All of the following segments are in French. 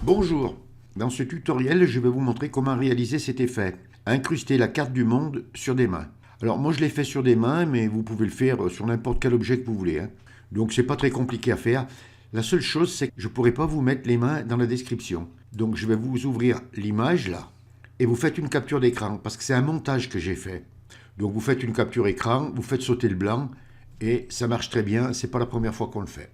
Bonjour, dans ce tutoriel je vais vous montrer comment réaliser cet effet, incruster la carte du monde sur des mains. Alors moi je l'ai fait sur des mains mais vous pouvez le faire sur n'importe quel objet que vous voulez. Donc c'est pas très compliqué à faire. La seule chose c'est que je ne pourrai pas vous mettre les mains dans la description. Donc je vais vous ouvrir l'image là et vous faites une capture d'écran parce que c'est un montage que j'ai fait. Donc vous faites une capture écran, vous faites sauter le blanc et ça marche très bien, c'est pas la première fois qu'on le fait.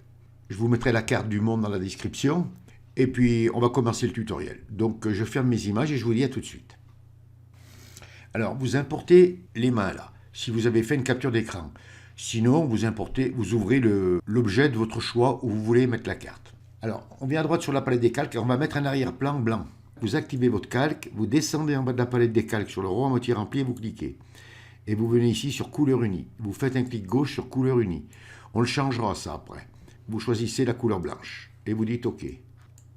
Je vous mettrai la carte du monde dans la description. Et puis, on va commencer le tutoriel. Donc, je ferme mes images et je vous dis à tout de suite. Alors, vous importez les mains là, si vous avez fait une capture d'écran. Sinon, vous ouvrez l'objet de votre choix où vous voulez mettre la carte. Alors, on vient à droite sur la palette des calques et on va mettre un arrière-plan blanc. Vous activez votre calque, vous descendez en bas de la palette des calques sur le rond à moitié rempli et vous cliquez. Et vous venez ici sur couleur unie. Vous faites un clic gauche sur couleur unie. On le changera ça après. Vous choisissez la couleur blanche et vous dites OK.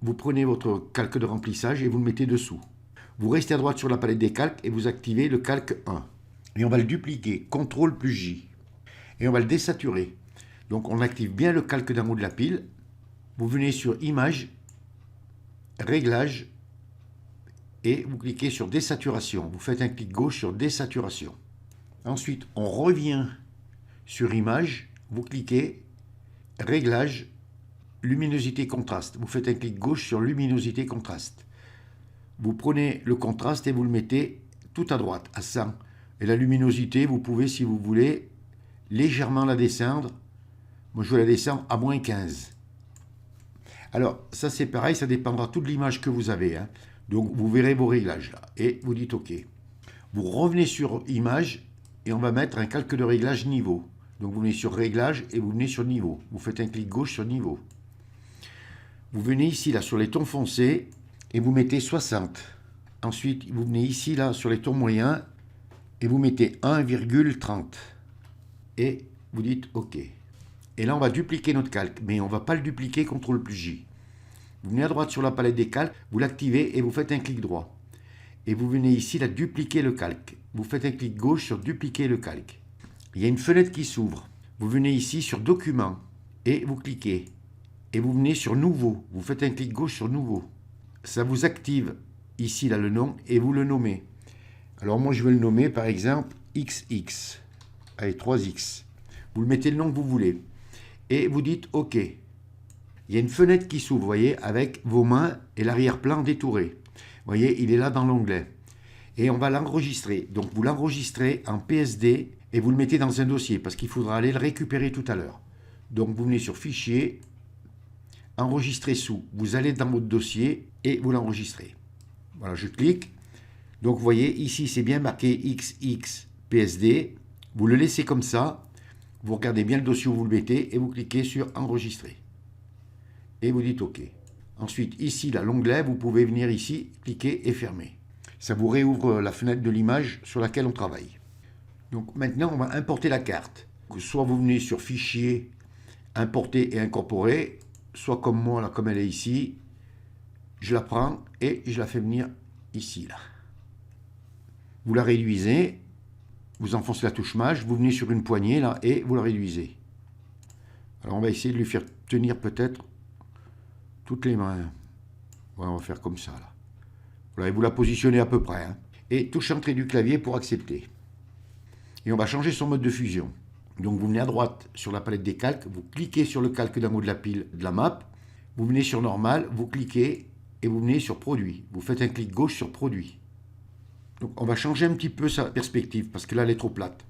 Vous prenez votre calque de remplissage et vous le mettez dessous. Vous restez à droite sur la palette des calques et vous activez le calque 1. Et on va le dupliquer, CTRL plus J. Et on va le désaturer. Donc on active bien le calque d'en haut de la pile. Vous venez sur Image, Réglages, et vous cliquez sur Désaturation. Vous faites un clic gauche sur Désaturation. Ensuite, on revient sur Image, vous cliquez, Réglages, Luminosité contraste. Vous faites un clic gauche sur luminosité contraste. Vous prenez le contraste et vous le mettez tout à droite, à 100. Et la luminosité, vous pouvez, si vous voulez, légèrement la descendre. Moi, je vais la descendre à moins 15. Alors, ça c'est pareil, ça dépendra tout de l'image que vous avez. Donc, vous verrez vos réglages là. Et vous dites OK. Vous revenez sur Image et on va mettre un calque de réglage niveau. Donc, vous venez sur Réglage et vous venez sur Niveau. Vous faites un clic gauche sur Niveau. Vous venez ici, là, sur les tons foncés, et vous mettez 60. Ensuite, vous venez ici, là, sur les tons moyens, et vous mettez 1,30. Et vous dites OK. Et là, on va dupliquer notre calque, mais on ne va pas le dupliquer, CTRL plus J. Vous venez à droite sur la palette des calques, vous l'activez et vous faites un clic droit. Et vous venez ici, là, dupliquer le calque. Vous faites un clic gauche sur dupliquer le calque. Il y a une fenêtre qui s'ouvre. Vous venez ici sur Document, et vous cliquez. Et vous venez sur Nouveau, vous faites un clic gauche sur Nouveau. Ça vous active ici là le nom et vous le nommez. Alors moi je vais le nommer par exemple XX. Allez, 3X. Vous le mettez le nom que vous voulez. Et vous dites OK. Il y a une fenêtre qui s'ouvre, vous voyez, avec vos mains et l'arrière-plan détouré. Vous voyez, il est là dans l'onglet. Et on va l'enregistrer. Donc vous l'enregistrez en PSD et vous le mettez dans un dossier parce qu'il faudra aller le récupérer tout à l'heure. Donc vous venez sur Fichier, Enregistrer sous, vous allez dans votre dossier et vous l'enregistrez. Voilà, je clique. Donc vous voyez, ici c'est bien marqué XX PSD. Vous le laissez comme ça. Vous regardez bien le dossier où vous le mettez et vous cliquez sur Enregistrer. Et vous dites OK. Ensuite, ici, là, l'onglet, vous pouvez venir ici, cliquer et fermer. Ça vous réouvre la fenêtre de l'image sur laquelle on travaille. Donc maintenant, on va importer la carte. Soit vous venez sur Fichier, Importer et incorporer. Soit comme moi, là, comme elle est ici, je la prends et je la fais venir ici, là. Vous la réduisez, vous enfoncez la touche Maj, vous venez sur une poignée, là, et vous la réduisez. Alors, on va essayer de lui faire tenir peut-être toutes les mains. Voilà, on va faire comme ça, là. Voilà, et vous la positionnez à peu près. Et touche entrée du clavier pour accepter. Et on va changer son mode de fusion. Donc vous venez à droite sur la palette des calques, vous cliquez sur le calque d'en haut de la pile de la map, vous venez sur Normal, vous cliquez et vous venez sur Produit. Vous faites un clic gauche sur Produit. Donc on va changer un petit peu sa perspective parce que là elle est trop plate.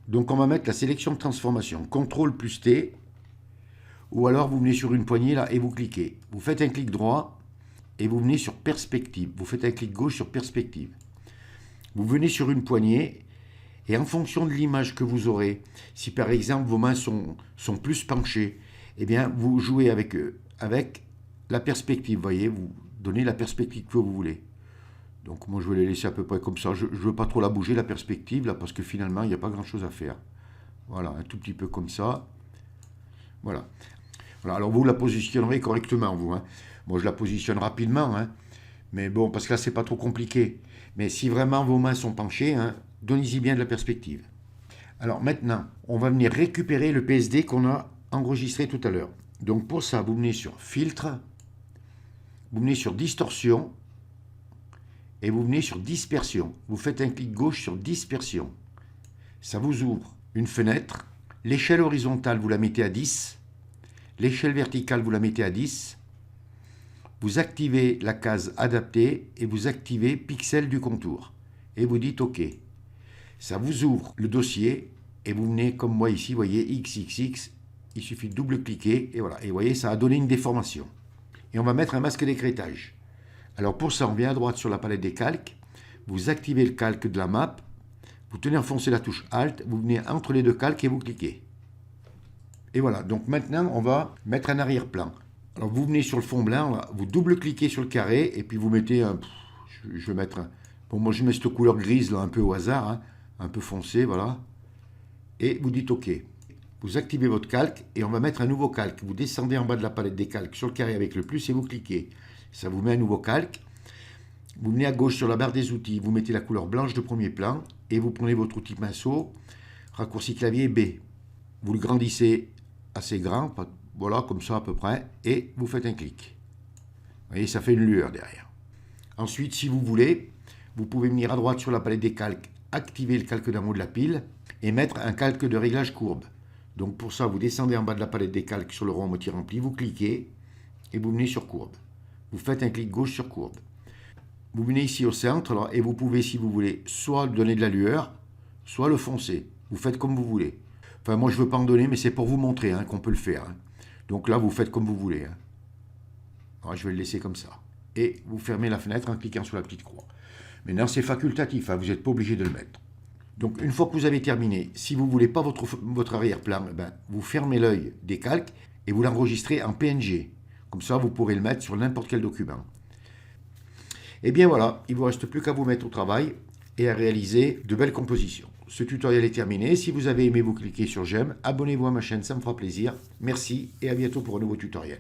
Donc on va mettre la sélection de transformation, CTRL plus T, ou alors vous venez sur une poignée là et vous cliquez. Vous faites un clic droit et vous venez sur Perspective. Vous faites un clic gauche sur Perspective. Vous venez sur une poignée. Et en fonction de l'image que vous aurez, si par exemple vos mains sont plus penchées, eh bien vous jouez avec la perspective, voyez, vous donnez la perspective que vous voulez. Donc moi je vais les laisser à peu près comme ça, je ne veux pas trop la bouger la perspective là, parce que finalement il n'y a pas grand chose à faire. Voilà, un tout petit peu comme ça. Voilà. Voilà, alors vous la positionnerez correctement, vous. Moi je la positionne rapidement, mais bon, parce que là c'est pas trop compliqué. Mais si vraiment vos mains sont penchées, donnez-y bien de la perspective. Alors maintenant, on va venir récupérer le PSD qu'on a enregistré tout à l'heure. Donc pour ça, vous venez sur Filtre, vous venez sur distorsion et vous venez sur dispersion. Vous faites un clic gauche sur dispersion. Ça vous ouvre une fenêtre. L'échelle horizontale, vous la mettez à 10. L'échelle verticale, vous la mettez à 10. Vous activez la case adaptée et vous activez pixel du contour. Et vous dites OK. Ça vous ouvre le dossier et vous venez comme moi ici, vous voyez XXX. Il suffit de double-cliquer et voilà. Et vous voyez, ça a donné une déformation. Et on va mettre un masque d'écrêtage. Alors pour ça, on vient à droite sur la palette des calques. Vous activez le calque de la map. Vous tenez enfoncé la touche Alt. Vous venez entre les deux calques et vous cliquez. Et voilà. Donc maintenant, on va mettre un arrière-plan. Alors vous venez sur le fond blanc, là, vous double-cliquez sur le carré et puis vous mettez un... Je vais mettre un... Bon, moi je mets cette couleur grise là, un peu au hasard, hein, un peu foncé, voilà. Et vous dites OK. Vous activez votre calque et on va mettre un nouveau calque. Vous descendez en bas de la palette des calques sur le carré avec le plus et vous cliquez. Ça vous met un nouveau calque. Vous venez à gauche sur la barre des outils, vous mettez la couleur blanche de premier plan et vous prenez votre outil pinceau, raccourci clavier B. Vous le grandissez assez grand, voilà, comme ça à peu près, et vous faites un clic. Vous voyez, ça fait une lueur derrière. Ensuite, si vous voulez, vous pouvez venir à droite sur la palette des calques, activer le calque d'en haut de la pile et mettre un calque de réglage courbe. Donc pour ça, vous descendez en bas de la palette des calques sur le rond à moitié rempli, vous cliquez et vous venez sur courbe. Vous faites un clic gauche sur courbe. Vous venez ici au centre alors, et vous pouvez, si vous voulez, soit donner de la lueur, soit le foncer. Vous faites comme vous voulez. Enfin, moi, je ne veux pas en donner, mais c'est pour vous montrer hein, qu'on peut le faire. Hein. Donc là, vous faites comme vous voulez. Hein. Alors, je vais le laisser comme ça. Et vous fermez la fenêtre en cliquant sur la petite croix. Maintenant, c'est facultatif, hein, vous n'êtes pas obligé de le mettre. Donc, une fois que vous avez terminé, si vous ne voulez pas votre arrière-plan, ben, vous fermez l'œil des calques et vous l'enregistrez en PNG. Comme ça, vous pourrez le mettre sur n'importe quel document. Et bien voilà, il ne vous reste plus qu'à vous mettre au travail et à réaliser de belles compositions. Ce tutoriel est terminé. Si vous avez aimé, vous cliquez sur j'aime. Abonnez-vous à ma chaîne, ça me fera plaisir. Merci et à bientôt pour un nouveau tutoriel.